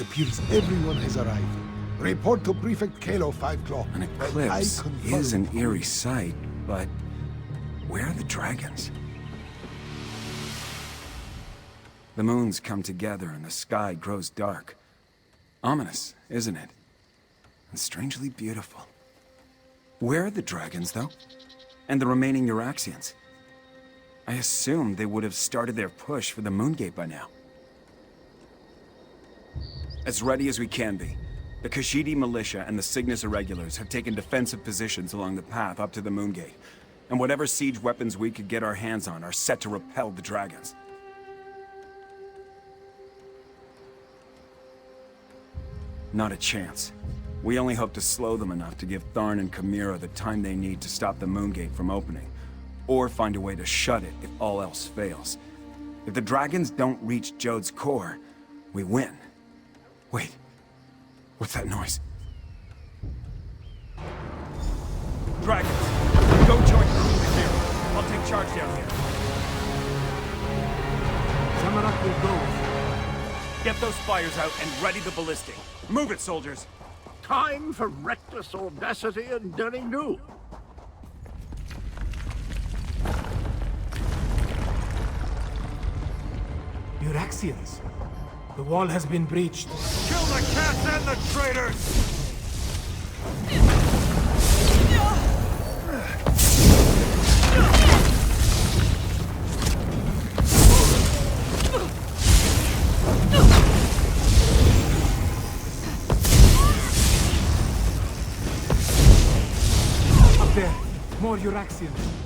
It appears everyone has arrived. Report to Prefect Kalo 5 Claw. An eclipse is an eerie sight, but where are the dragons? The moons come together and the sky grows dark. Ominous, isn't it? And strangely beautiful. Where are the dragons, though? And the remaining Euraxians? I assumed they would have started their push for the Moongate by now. As ready as we can be. The Kashidi militia and the Cygnus Irregulars have taken defensive positions along the path up to the Moongate, and whatever siege weapons we could get our hands on are set to repel the dragons. Not a chance. We only hope to slow them enough to give Tharn and Chimera the time they need to stop the Moongate from opening, or find a way to shut it if all else fails. If the dragons don't reach Jode's core, we win. Wait. What's that noise? Dragons! Go join the here. I'll take charge down here. Zamorak will go. Get those spires out and ready the ballistic. Move it, soldiers! Time for reckless audacity and daring do. Euraxians. The wall has been breached. Kill the cats and the traitors! Up there. More Euraxians.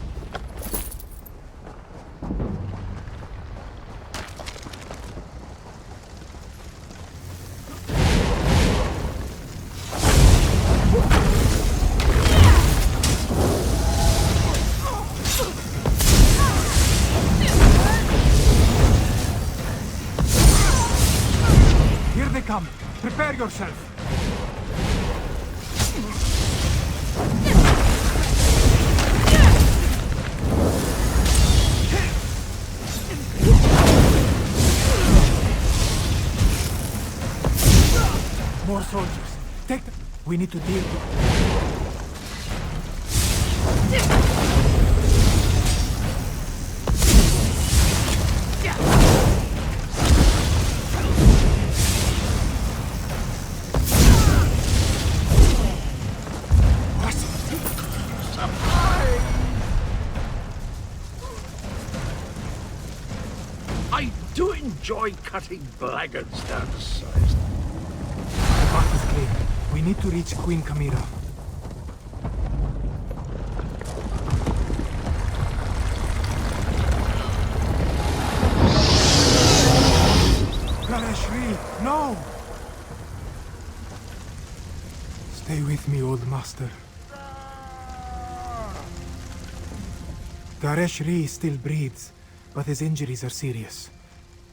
Come, prepare yourself. More soldiers. Take them. We need to deal with Enjoy cutting blackguards down to size. The path is clear. We need to reach Queen Chimera. Gareshri, no! Stay with me, old master. Gareshri still breathes, but his injuries are serious.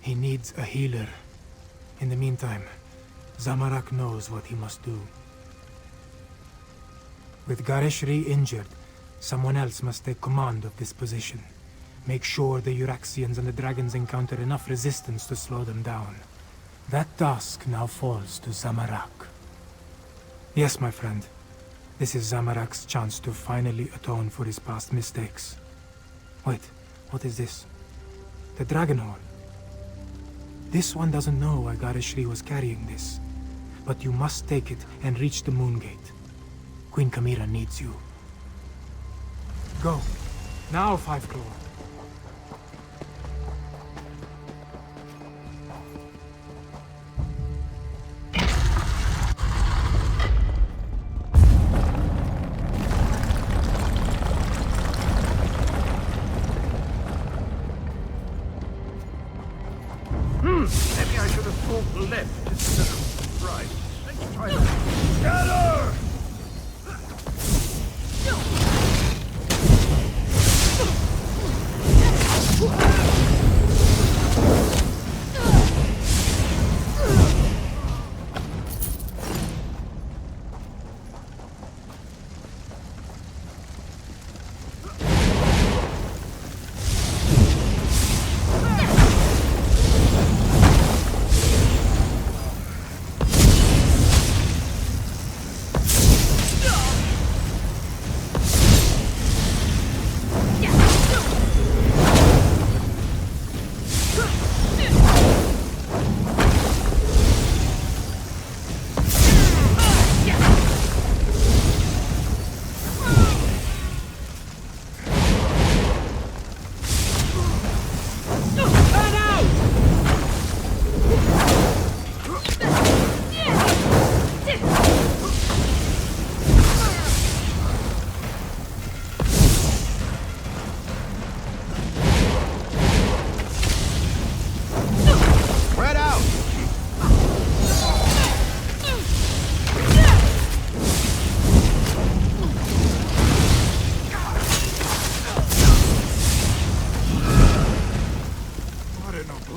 He needs a healer. In the meantime, Zamorak knows what he must do. With Gareshri injured, someone else must take command of this position. Make sure the Euraxians and the dragons encounter enough resistance to slow them down. That task now falls to Zamorak. Yes, my friend. This is Zamorak's chance to finally atone for his past mistakes. Wait, what is this? The Dragon Horn. This one doesn't know why Gareshri was carrying this. But you must take it and reach the Moongate. Queen Chimera needs you. Go. Now, Five Claw. Maybe I should have thought left instead of right. Let's try that. Gather!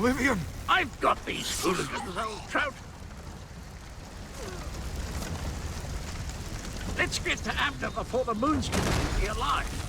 Oblivion! I've got these hooligans, old trout. Let's get to Anthem before the moon's completely alive.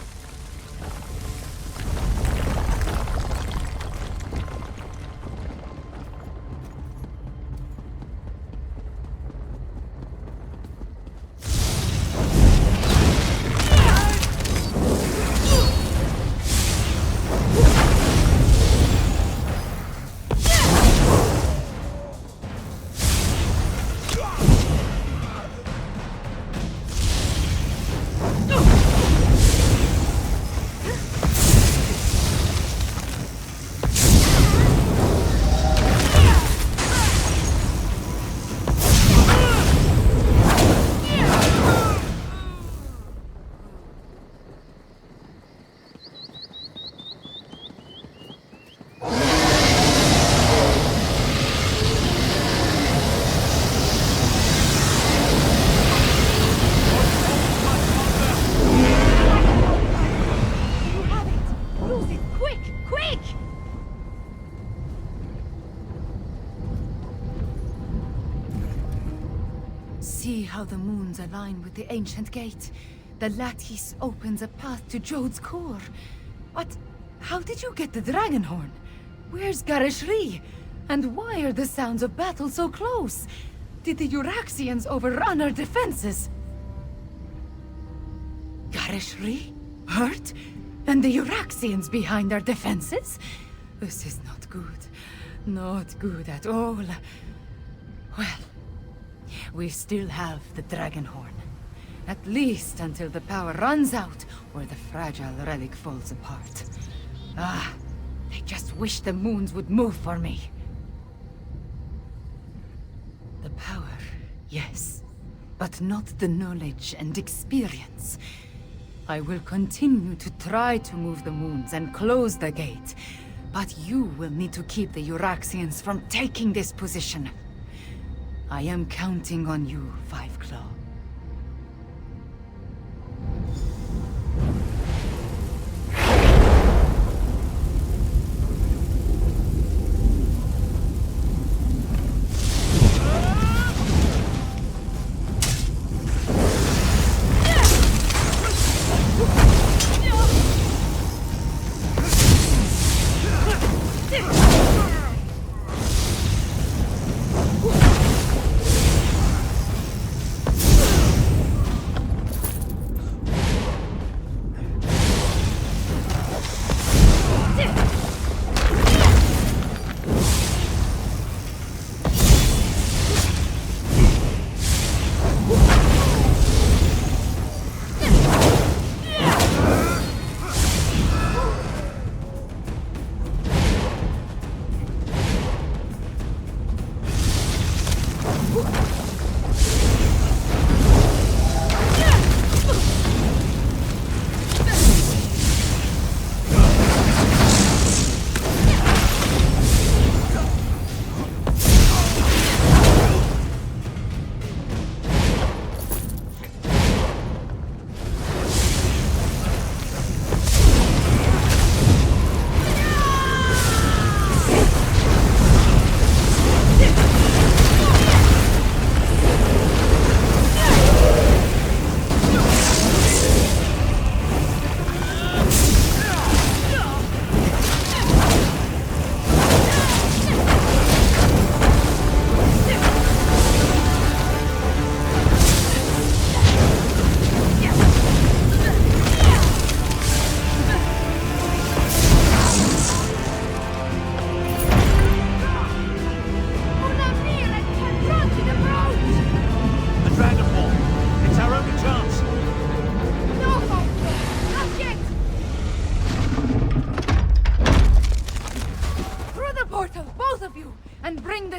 See how the moons align with the ancient gate. The lattice opens a path to Jode's core. But how did you get the dragon horn? Where's Garishri? And why are the sounds of battle so close? Did the Euraxians overrun our defenses? Garishri? Hurt? And the Euraxians behind our defenses? This is not good. Not good at all. Well, we still have the dragon horn. At least until the power runs out, or the fragile relic falls apart. Ah, I just wish the moons would move for me. The power, yes, but not the knowledge and experience. I will continue to try to move the moons and close the gate, but you will need to keep the Euraxians from taking this position. I am counting on you, Five Claw.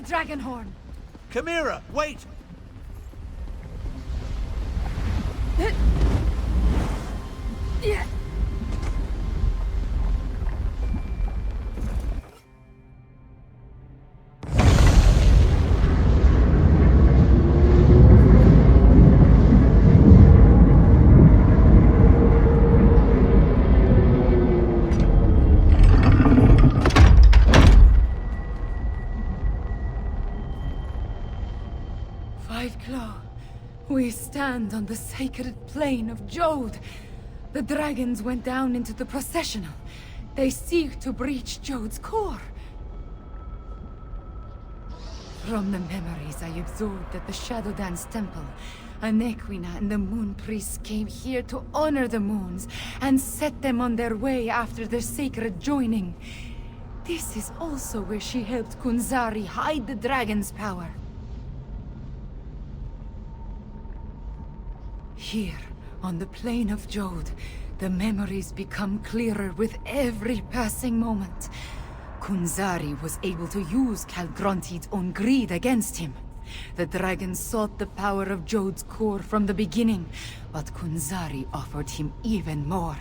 Dragon horn. Chimera, wait! Yeah. stand on the sacred plane of Jode. The dragons went down into the processional. They seek to breach Jode's core. From the memories I absorbed at the Shadow Dance Temple, Anequina and the Moon Priests came here to honor the moons and set them on their way after their sacred joining. This is also where she helped Kunzari hide the dragon's power. Here, on the plane of Jode, the memories become clearer with every passing moment. Kunzari was able to use Calgronti's own greed against him. The dragon sought the power of Jode's core from the beginning, but Kunzari offered him even more.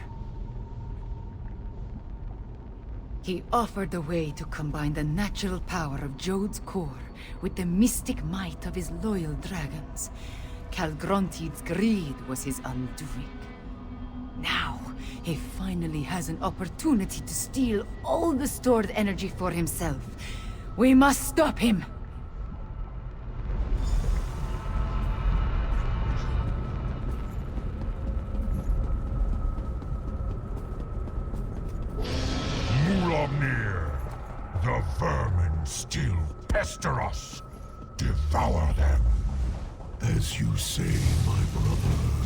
He offered a way to combine the natural power of Jode's core with the mystic might of his loyal dragons. Calgronti's greed was his undoing. Now, he finally has an opportunity to steal all the stored energy for himself. We must stop him! Mulamnir! The vermin still pester us. Devour them. As you say, my brother.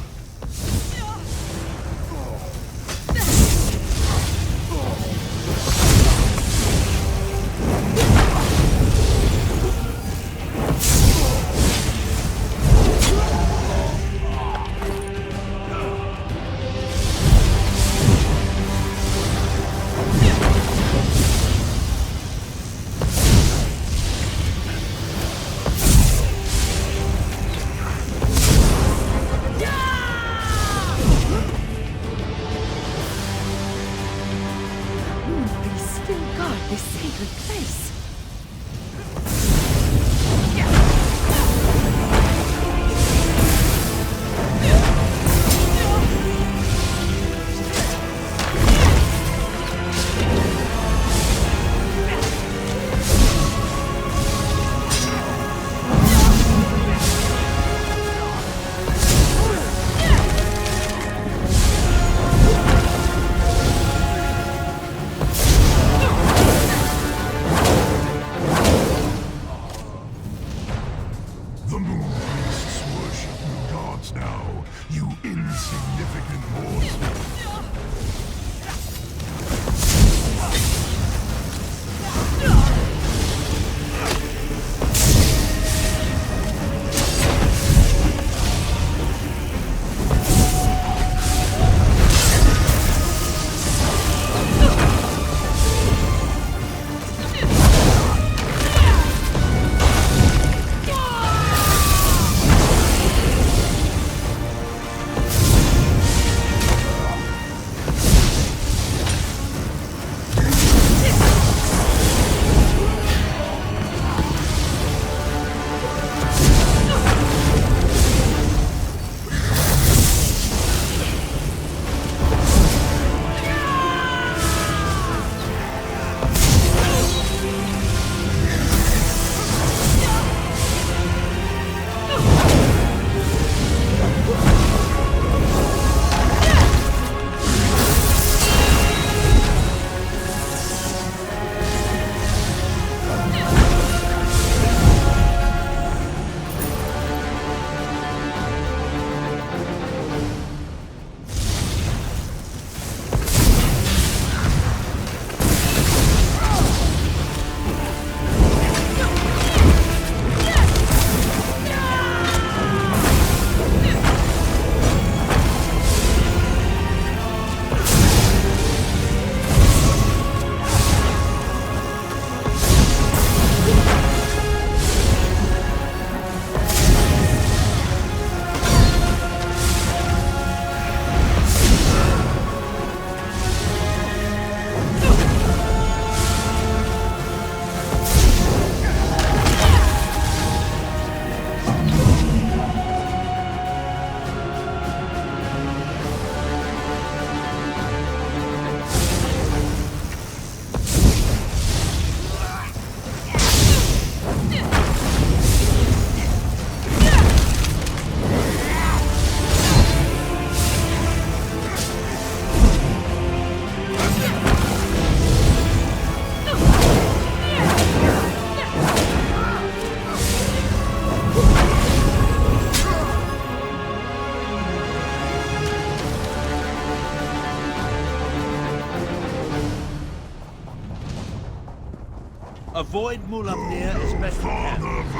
Avoid Mulamnir as best you can.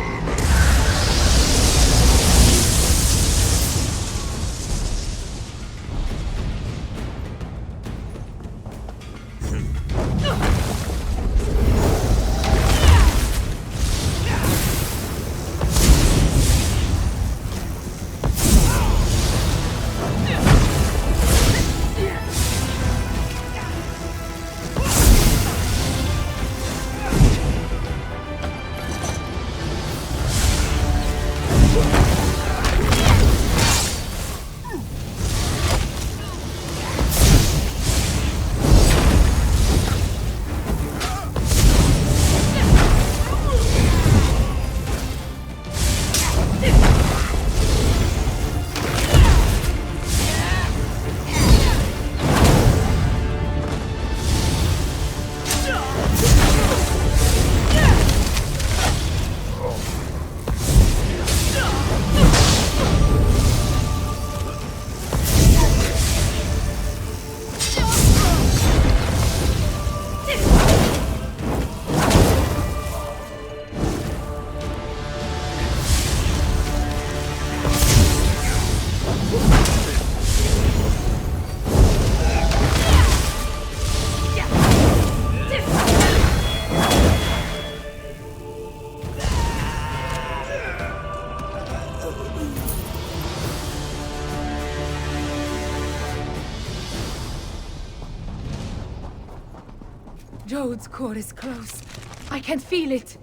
Jode's core is close. I can feel it.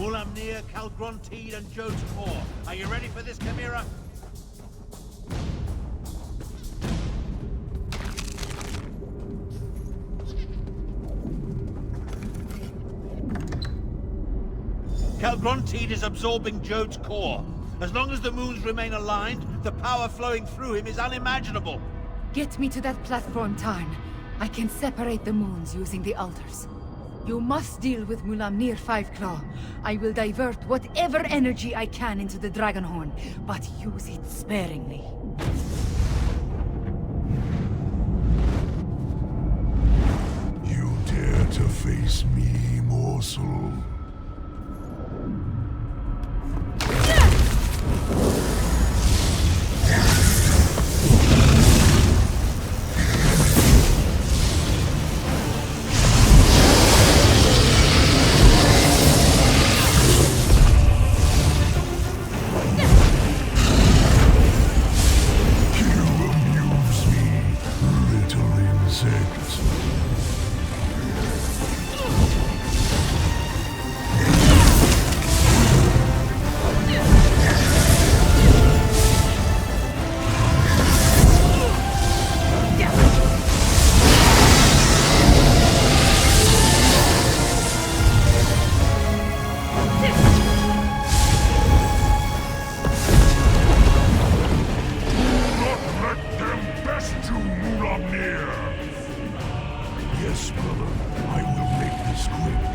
Mulamnir, Calgronteed, and Jode's core. Are you ready for this, Chimera? Calgronteed is absorbing Jode's core. As long as the moons remain aligned, the power flowing through him is unimaginable. Get me to that platform, Tarn. I can separate the moons using the altars. You must deal with Mulamnir Fiveclaw. I will divert whatever energy I can into the Dragonhorn, but use it sparingly. You dare to face me, morsel? Yes, brother. I will make this quick.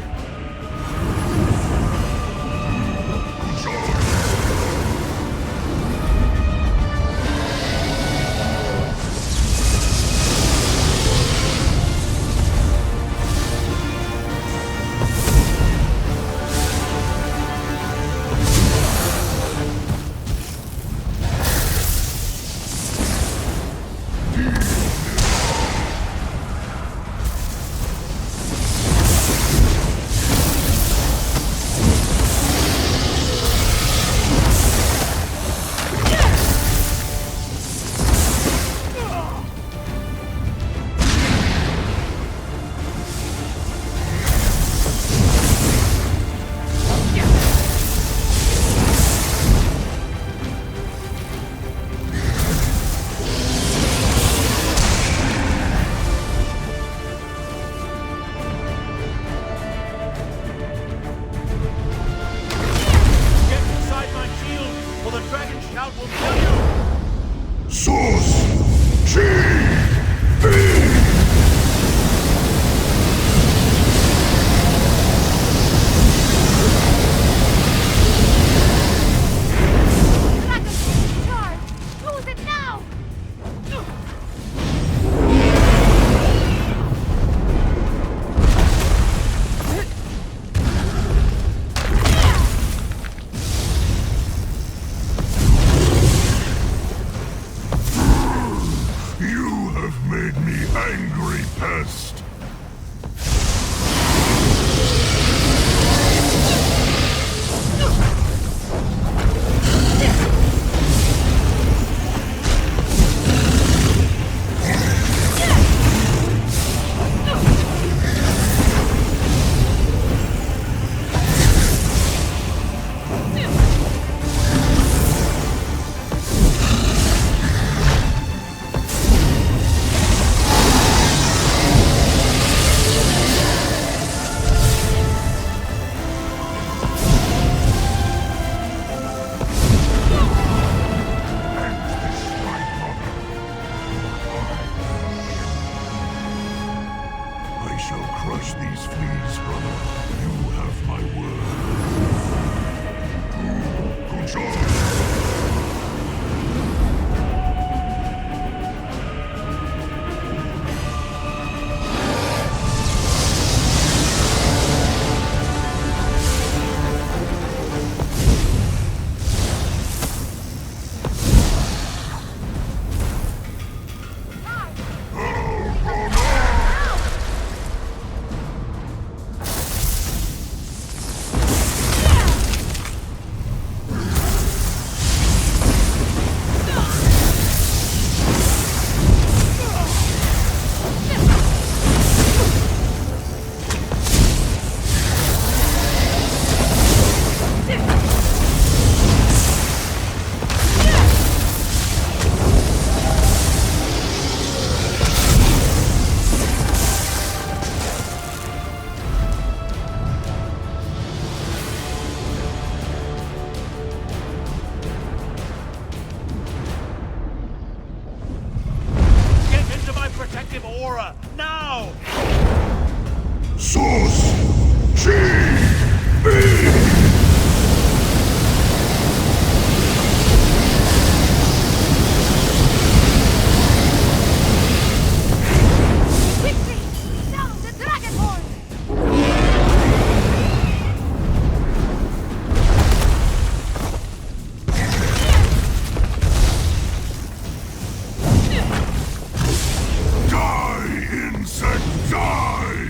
Die!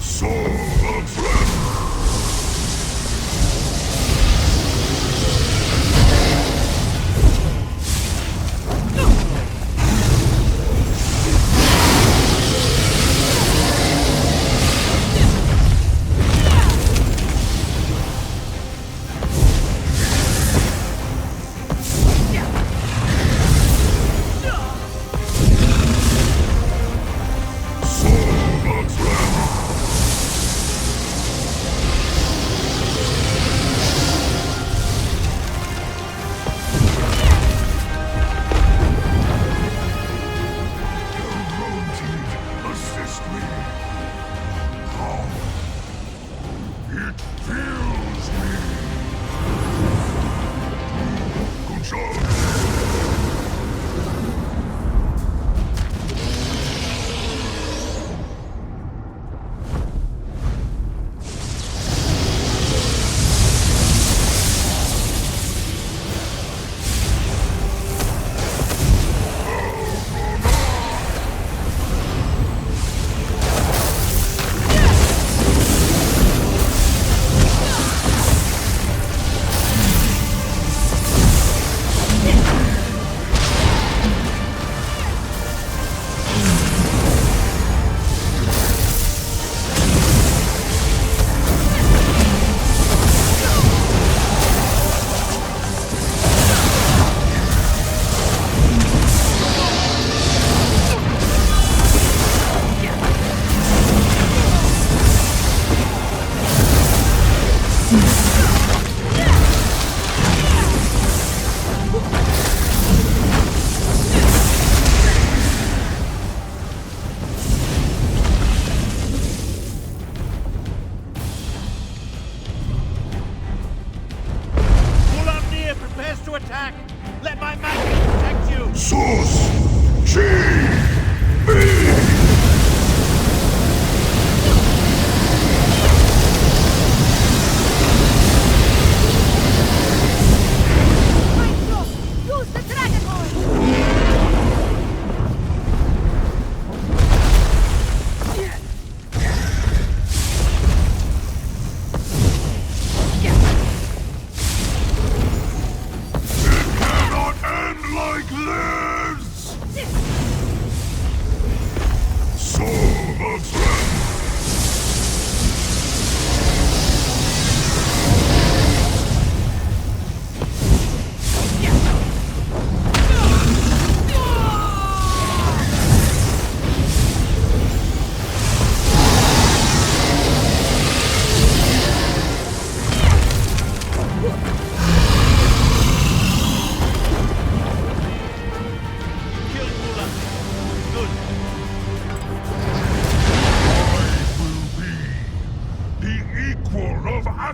Soul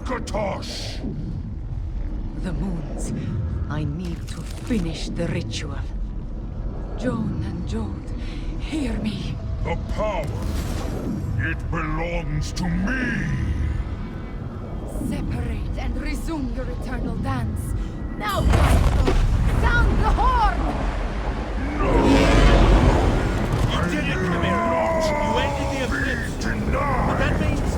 Katosh! The moons. I need to finish the ritual. Joan and Jode, hear me. The power, it belongs to me! Separate and resume your eternal dance. Now, Maestro, sound the horn! You did it, Chimera! You ended the eclipse! But that means...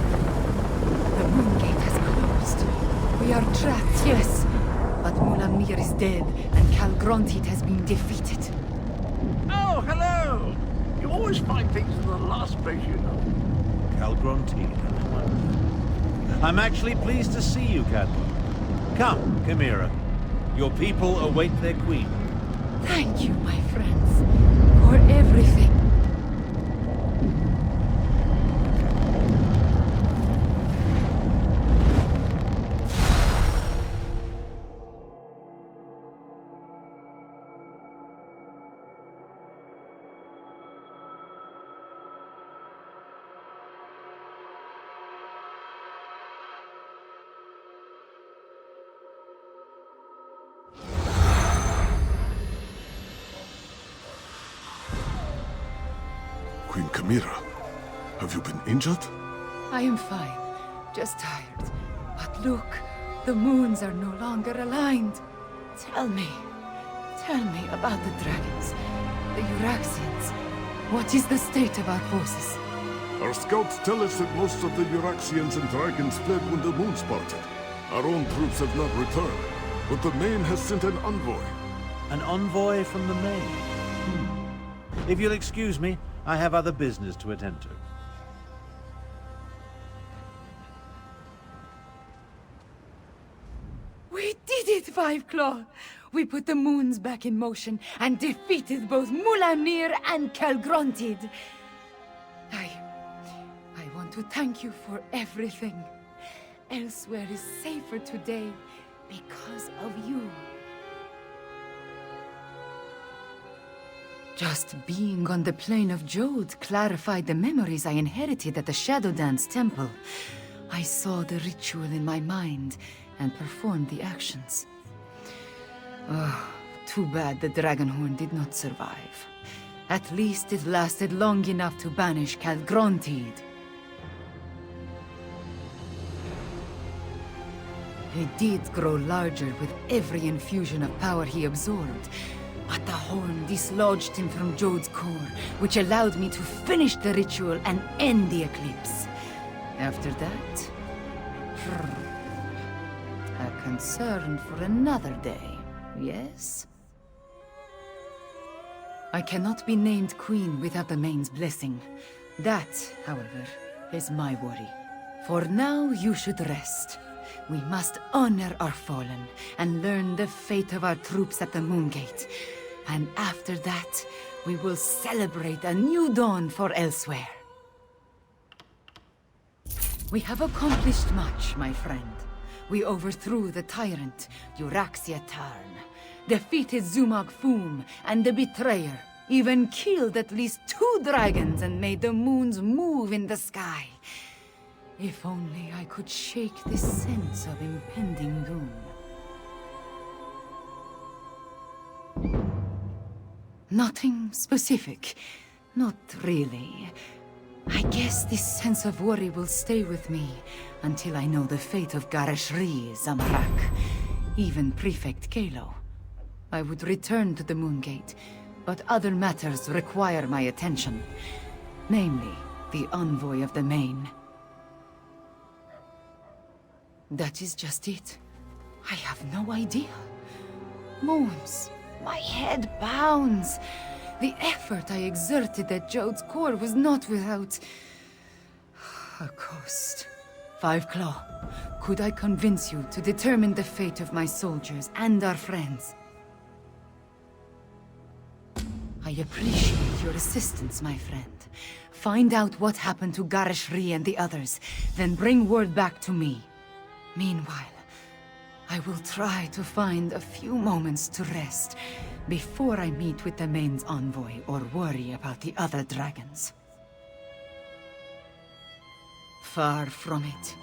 The moon gate has closed. We are trapped, yes. But Mulamnir is dead, and Calgrontit has been defeated. Oh, hello! You always find things in the last place you know. Calgrontit. I'm actually pleased to see you, Cadwell. Come, Chimera. Your people await their queen. Thank you, my friends, for everything. Queen Chimera, have you been injured? I am fine, just tired. But look, the moons are no longer aligned. Tell me about the dragons, the Euraxians. What is the state of our forces? Our scouts tell us that most of the Euraxians and dragons fled when the moons parted. Our own troops have not returned, but the Main has sent an envoy. An envoy from the Main. If you'll excuse me, I have other business to attend to. We did it, Five Claw! We put the moons back in motion and defeated both Mulamnir and Calgrontit. I want to thank you for everything. Elsweyr is safer today because of you. Just being on the plane of Jode clarified the memories I inherited at the Shadow Dance Temple. I saw the ritual in my mind and performed the actions. Oh, too bad the Dragonhorn did not survive. At least it lasted long enough to banish Calgrontit. He did grow larger with every infusion of power he absorbed. But the horn dislodged him from Jode's core, which allowed me to finish the ritual and end the eclipse. After that... a concern for another day, yes? I cannot be named queen without the Main's blessing. That, however, is my worry. For now, you should rest. We must honor our fallen and learn the fate of our troops at the Moongate. And after that, we will celebrate a new dawn for Elsweyr. We have accomplished much, my friend. We overthrew the tyrant, Euraxia Tarn, defeated Zumag Foom and the Betrayer, even killed at least 2 dragons and made the moons move in the sky. If only I could shake this sense of impending doom. Nothing specific. Not really. I guess this sense of worry will stay with me until I know the fate of Garashri, Zamarak, even Prefect Kalo. I would return to the Moongate, but other matters require my attention. Namely, the envoy of the Main. That is just it. I have no idea. Moons. My head bounds. The effort I exerted at Jode's core was not without... a cost. Five Claw, could I convince you to determine the fate of my soldiers and our friends? I appreciate your assistance, my friend. Find out what happened to Garashri and the others, then bring word back to me. Meanwhile, I will try to find a few moments to rest before I meet with the Main's envoy or worry about the other dragons. Far from it.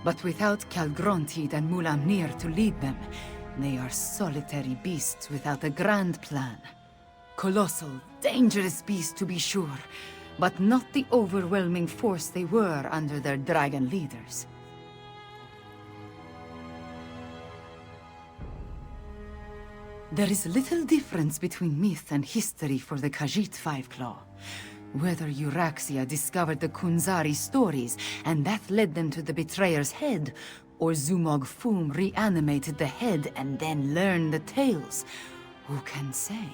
But without Calgrontid and Mulamnir to lead them, they are solitary beasts without a grand plan. Colossal, dangerous beasts to be sure, but not the overwhelming force they were under their dragon leaders. There is little difference between myth and history for the Khajiit Fiveclaw. Whether Euraxia discovered the Kunzari stories, and that led them to the Betrayer's head, or Zumog Foom reanimated the head and then learned the tales, who can say?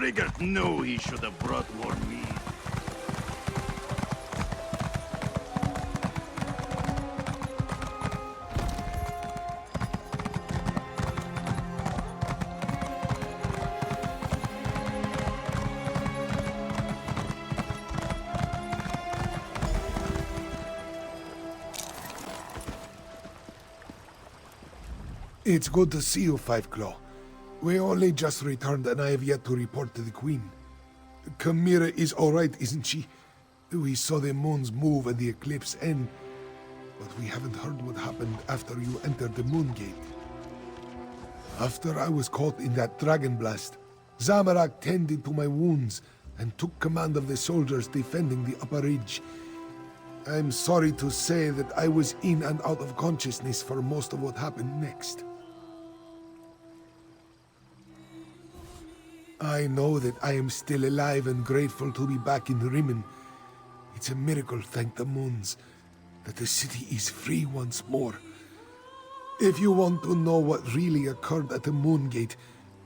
Rigert knew he should have brought more meat. It's good to see you, Fiveclaw. We only just returned and I have yet to report to the Queen. Chimera is alright, isn't she? We saw the moons move and the eclipse end, but we haven't heard what happened after you entered the moon gate. After I was caught in that dragon blast, Zamorak tended to my wounds and took command of the soldiers defending the upper ridge. I'm sorry to say that I was in and out of consciousness for most of what happened next. I know that I am still alive and grateful to be back in Rimmen. It's a miracle, thank the moons, that the city is free once more. If you want to know what really occurred at the Moon Gate,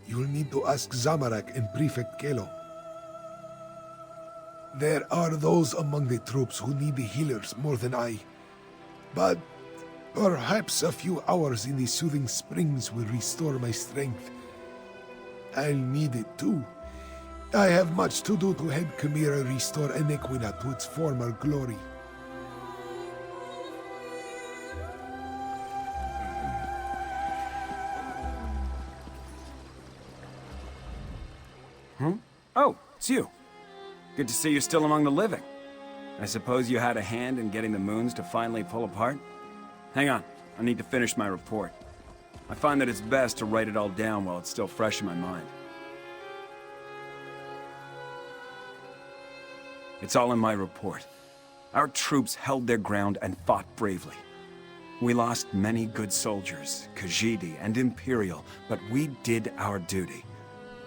you'll need to ask Zamorak and Prefect Kelo. There are those among the troops who need the healers more than I. But perhaps a few hours in the soothing springs will restore my strength. I'll need it too. I have much to do to help Chimera restore Enequina to its former glory. Oh, it's you. Good to see you're still among the living. I suppose you had a hand in getting the moons to finally pull apart? Hang on, I need to finish my report. I find that it's best to write it all down while it's still fresh in my mind. It's all in my report. Our troops held their ground and fought bravely. We lost many good soldiers, Khajiit and Imperial, but we did our duty.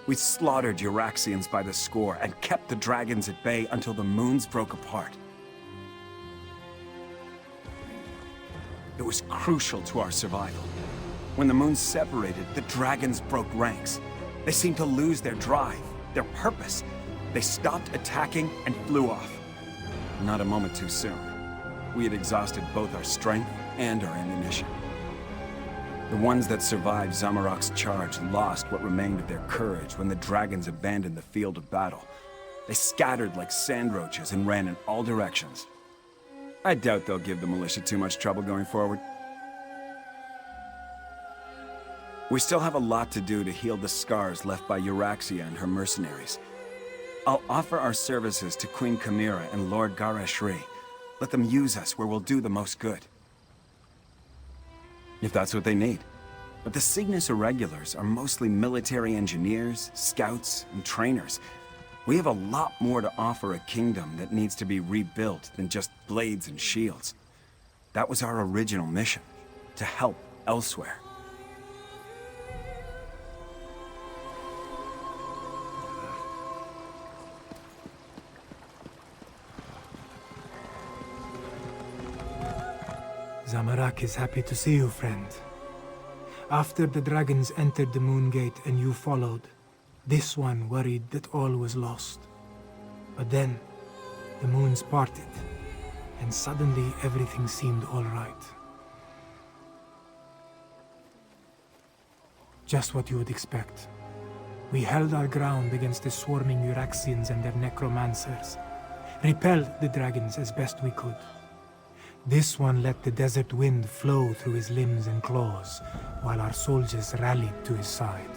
We slaughtered Euraxians by the score and kept the dragons at bay until the moons broke apart. It was crucial to our survival. When the moons separated, the dragons broke ranks. They seemed to lose their drive, their purpose. They stopped attacking and flew off. Not a moment too soon. We had exhausted both our strength and our ammunition. The ones that survived Zamorak's charge lost what remained of their courage when the dragons abandoned the field of battle. They scattered like sand roaches and ran in all directions. I doubt they'll give the militia too much trouble going forward. We still have a lot to do to heal the scars left by Euraxia and her mercenaries. I'll offer our services to Queen Chimera and Lord Garashri. Let them use us where we'll do the most good. If that's what they need. But the Cygnus Irregulars are mostly military engineers, scouts, and trainers. We have a lot more to offer a kingdom that needs to be rebuilt than just blades and shields. That was our original mission, to help Elsweyr. Zamorak is happy to see you, friend. After the dragons entered the Moon Gate and you followed, this one worried that all was lost. But then, the moons parted, and suddenly everything seemed all right. Just what you would expect. We held our ground against the swarming Euraxians and their necromancers, repelled the dragons as best we could. This one let the desert wind flow through his limbs and claws, while our soldiers rallied to his side.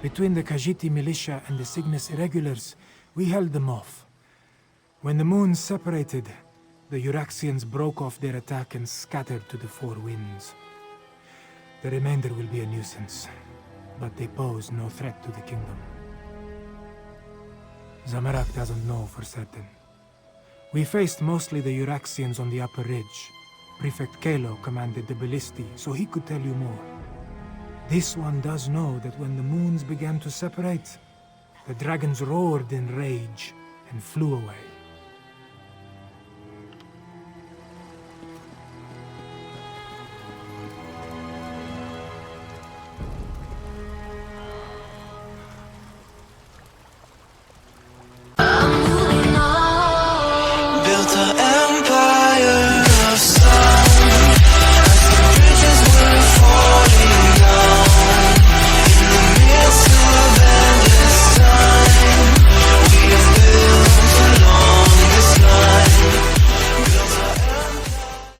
Between the Khajiit militia and the Cygnus irregulars, we held them off. When the moons separated, the Euraxians broke off their attack and scattered to the four winds. The remainder will be a nuisance, but they pose no threat to the kingdom. Zamorak doesn't know for certain. We faced mostly the Euraxians on the upper ridge. Prefect Kalo commanded the ballisti, so he could tell you more. This one does know that when the moons began to separate, the dragons roared in rage and flew away.